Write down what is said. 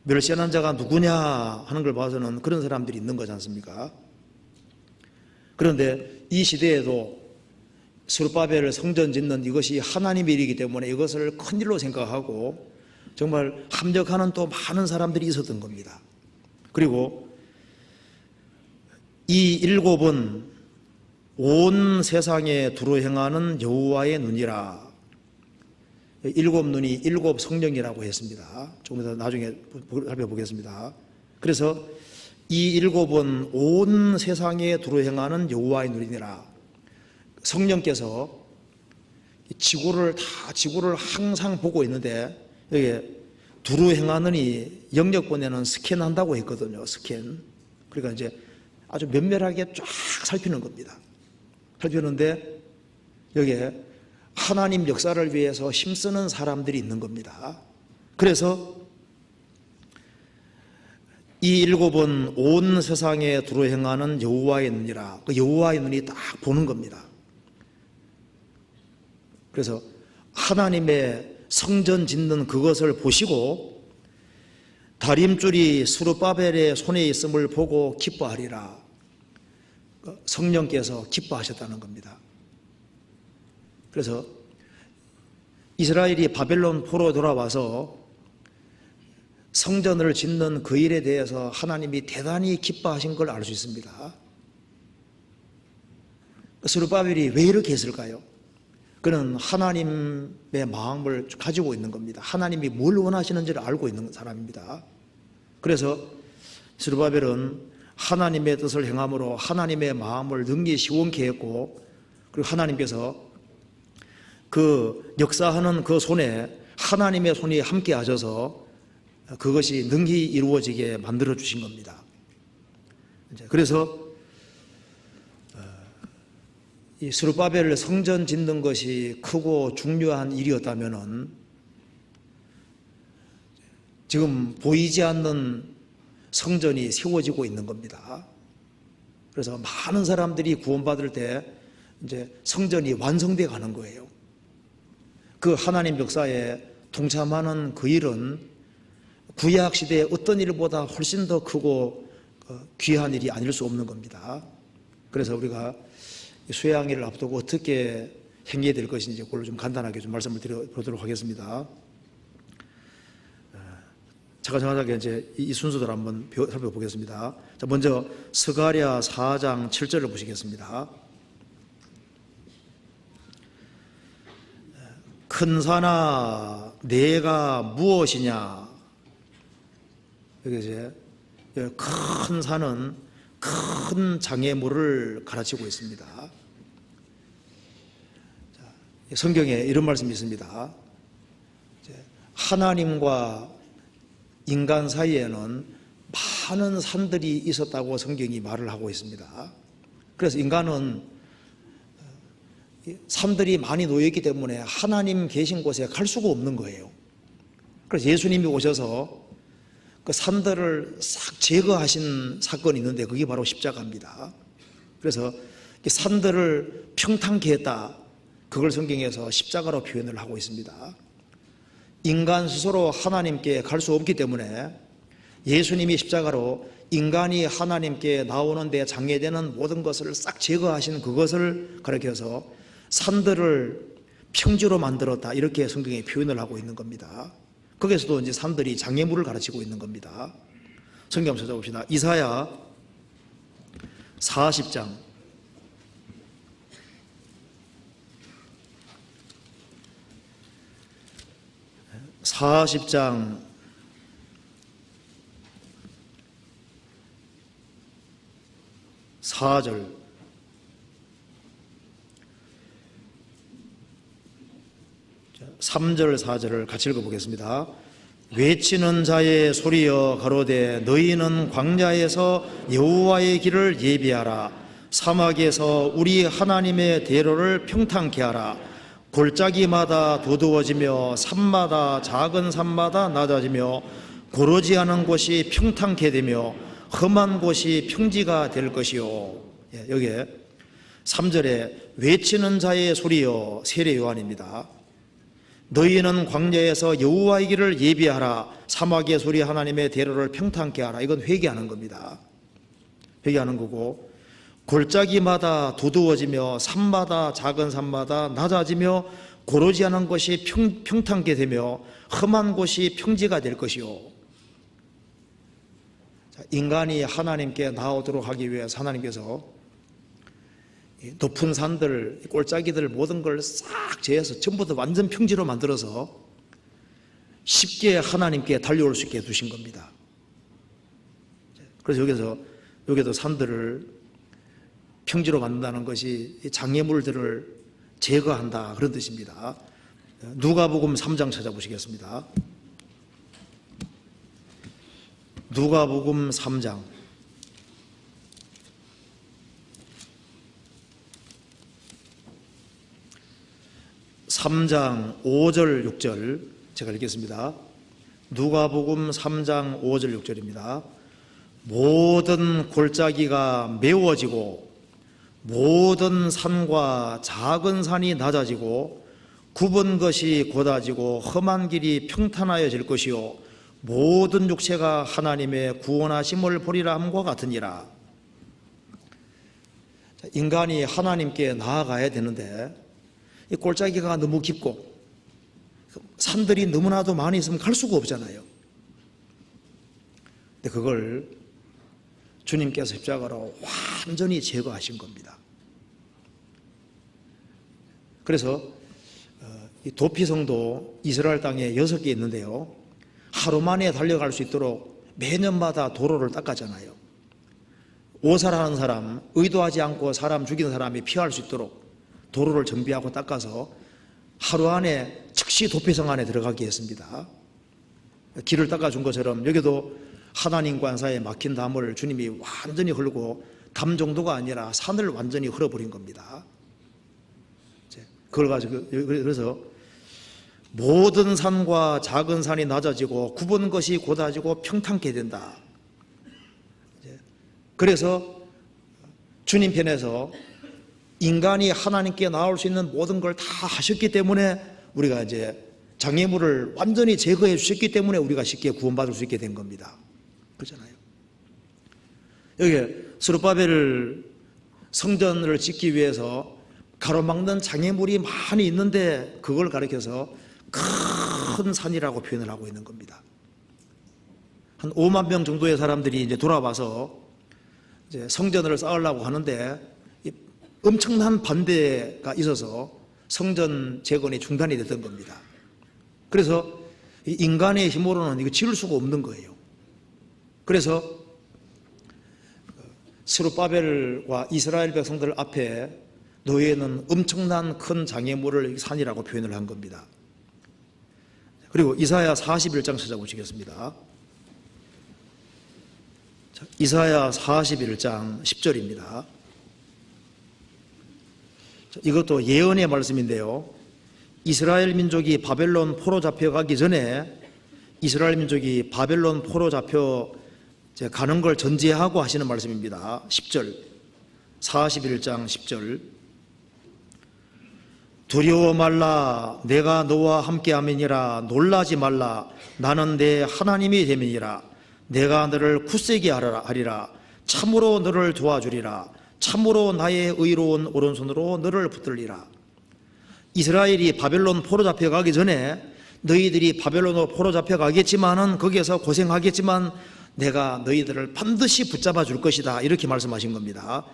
멸시하는 자가 누구냐 하는 걸 봐서는 그런 사람들이 있는 거지 않습니까? 그런데 이 시대에도 스룹바벨 성전 짓는 이것이 하나님의 일이기 때문에 이것을 큰일로 생각하고 정말 합력하는 또 많은 사람들이 있었던 겁니다. 그리고 이 일곱은 온 세상에 두루 행하는 여호와의 눈이라. 일곱 눈이 일곱 성령이라고 했습니다. 조금 더 나중에 살펴보겠습니다. 그래서 이 일곱은 온 세상에 두루 행하는 여호와의 눈이라. 성령께서 지구를 항상 보고 있는데 여기 두루 행하느니 영역본에는 스캔한다고 했거든요. 스캔. 그러니까 이제 아주 면밀하게 쫙 살피는 겁니다. 살피는데 여기에 하나님 역사를 위해서 힘쓰는 사람들이 있는 겁니다. 그래서 이 일곱은 온 세상에 두루 행하는 여호와의 눈이라. 그 여호와의 눈이 딱 보는 겁니다. 그래서 하나님의 성전 짓는 그것을 보시고 다림줄이 스룹바벨의 손에 있음을 보고 기뻐하리라. 성령께서 기뻐하셨다는 겁니다. 그래서 이스라엘이 바벨론 포로 돌아와서 성전을 짓는 그 일에 대해서 하나님이 대단히 기뻐하신 걸 알 수 있습니다. 스룹바벨이 왜 이렇게 했을까요? 그는 하나님의 마음을 가지고 있는 겁니다. 하나님이 뭘 원하시는지를 알고 있는 사람입니다. 그래서 스룹바벨은 하나님의 뜻을 행함으로 하나님의 마음을 능히 시원케 했고, 그리고 하나님께서 그 역사하는 그 손에 하나님의 손이 함께 하셔서 그것이 능히 이루어지게 만들어 주신 겁니다. 그래서 이 스룹바벨 성전 짓는 것이 크고 중요한 일이었다면은 지금 보이지 않는 성전이 세워지고 있는 겁니다. 그래서 많은 사람들이 구원받을 때 이제 성전이 완성돼 가는 거예요. 그 하나님 역사에 동참하는 그 일은 구약 시대의 어떤 일보다 훨씬 더 크고 귀한 일이 아닐 수 없는 겁니다. 그래서 우리가 수양일을 앞두고 어떻게 행해야 될 것인지 그걸 좀 간단하게 좀 말씀을 드려보도록 하겠습니다. 차근차근하게 이제 이 순서대로 한번 살펴보겠습니다. 자, 먼저 스가랴 4장 7절을 보시겠습니다. 큰 산아 내가 무엇이냐. 여기 이제 큰 산은 큰 장애물을 가르치고 있습니다. 성경에 이런 말씀이 있습니다. 하나님과 인간 사이에는 많은 산들이 있었다고 성경이 말을 하고 있습니다. 그래서 인간은 산들이 많이 놓여있기 때문에 하나님 계신 곳에 갈 수가 없는 거예요. 그래서 예수님이 오셔서 그 산들을 싹 제거하신 사건이 있는데 그게 바로 십자가입니다. 그래서 산들을 평탄케 했다. 그걸 성경에서 십자가로 표현을 하고 있습니다. 인간 스스로 하나님께 갈 수 없기 때문에 예수님이 십자가로 인간이 하나님께 나오는 데 장애되는 모든 것을 싹 제거하신 그것을 가리켜서 산들을 평지로 만들었다. 이렇게 성경에 표현을 하고 있는 겁니다. 거기에서도 이제 산들이 장애물을 가르치고 있는 겁니다. 성경 한번 찾아봅시다. 이사야 40장 4절 3절 4절을 같이 읽어보겠습니다. 외치는 자의 소리여 가로되 너희는 광야에서 여호와의 길을 예비하라. 사막에서 우리 하나님의 대로를 평탄케 하라. 골짜기마다 두두워지며 산마다 작은 산마다 낮아지며 고르지 않은 곳이 평탄케 되며 험한 곳이 평지가 될 것이요. 여기에 3절에 외치는 자의 소리여 세례 요한입니다. 너희는 광야에서 여호와의 길을 예비하라. 사막의 소리 하나님의 대로를 평탄케 하라. 이건 회개하는 겁니다. 회개하는 거고, 골짜기마다 두두워지며 산마다 작은 산마다 낮아지며 고르지 않은 것이 평탄케 되며 험한 곳이 평지가 될 것이요. 인간이 하나님께 나오도록 하기 위해서 하나님께서 높은 산들, 골짜기들 모든 걸 싹 제해서 전부 다 완전 평지로 만들어서 쉽게 하나님께 달려올 수 있게 두신 겁니다. 그래서 여기도 산들을 평지로 만든다는 것이 장애물들을 제거한다, 그런 뜻입니다. 누가복음 3장 찾아보시겠습니다. 누가복음 3장 5절 6절 제가 읽겠습니다. 누가복음 3장 5절 6절입니다. 모든 골짜기가 메워지고 모든 산과 작은 산이 낮아지고 굽은 것이 곧아지고 험한 길이 평탄하여질 것이요 모든 육체가 하나님의 구원하심을 보리라 함과 같으니라. 인간이 하나님께 나아가야 되는데 이 골짜기가 너무 깊고 산들이 너무나도 많이 있으면 갈 수가 없잖아요. 근데 그걸 주님께서 십자가로 완전히 제거하신 겁니다. 그래서 이 도피성도 이스라엘 땅에 6개 있는데요, 하루 만에 달려갈 수 있도록 매년마다 도로를 닦았잖아요. 오살하는 사람, 의도하지 않고 사람 죽이는 사람이 피할 수 있도록 도로를 정비하고 닦아서 하루 안에 즉시 도피성 안에 들어가게 했습니다. 길을 닦아준 것처럼 여기도 하나님 관사에 막힌 담을 주님이 완전히 흘고 담 정도가 아니라 산을 완전히 흘어버린 겁니다. 그걸 가지고 그래서 모든 산과 작은 산이 낮아지고 굽은 것이 곧아지고 평탄케 된다. 그래서 주님 편에서 인간이 하나님께 나올 수 있는 모든 걸 다 하셨기 때문에 우리가 이제 장애물을 완전히 제거해 주셨기 때문에 우리가 쉽게 구원받을 수 있게 된 겁니다. 그렇잖아요. 여기 스룹바벨을 성전을 짓기 위해서 가로막는 장애물이 많이 있는데 그걸 가리켜서 큰 산이라고 표현을 하고 있는 겁니다. 한 5만 명 정도의 사람들이 이제 돌아와서 이제 성전을 쌓으려고 하는데 엄청난 반대가 있어서 성전 재건이 중단이 됐던 겁니다. 그래서 인간의 힘으로는 이거 지을 수가 없는 거예요. 그래서 스룹바벨과 이스라엘 백성들 앞에 너희는 엄청난 큰 장애물을 산이라고 표현을 한 겁니다. 그리고 이사야 41장 찾아보시겠습니다. 이사야 41장 10절입니다. 이것도 예언의 말씀인데요, 이스라엘 민족이 바벨론 포로 잡혀가기 전에 이스라엘 민족이 바벨론 포로 잡혀 가는 걸 전제하고 하시는 말씀입니다. 10절 41장 10절 두려워 말라 내가 너와 함께함이니라 놀라지 말라 나는 내 하나님이 됨이니라 내가 너를 굳세게 하리라 참으로 너를 도와주리라 참으로 나의 의로운 오른손으로 너를 붙들리라. 이스라엘이 바벨론 포로 잡혀가기 전에 너희들이 바벨론으로 포로 잡혀가겠지만은 거기에서 고생하겠지만 내가 너희들을 반드시 붙잡아 줄 것이다, 이렇게 말씀하신 겁니다.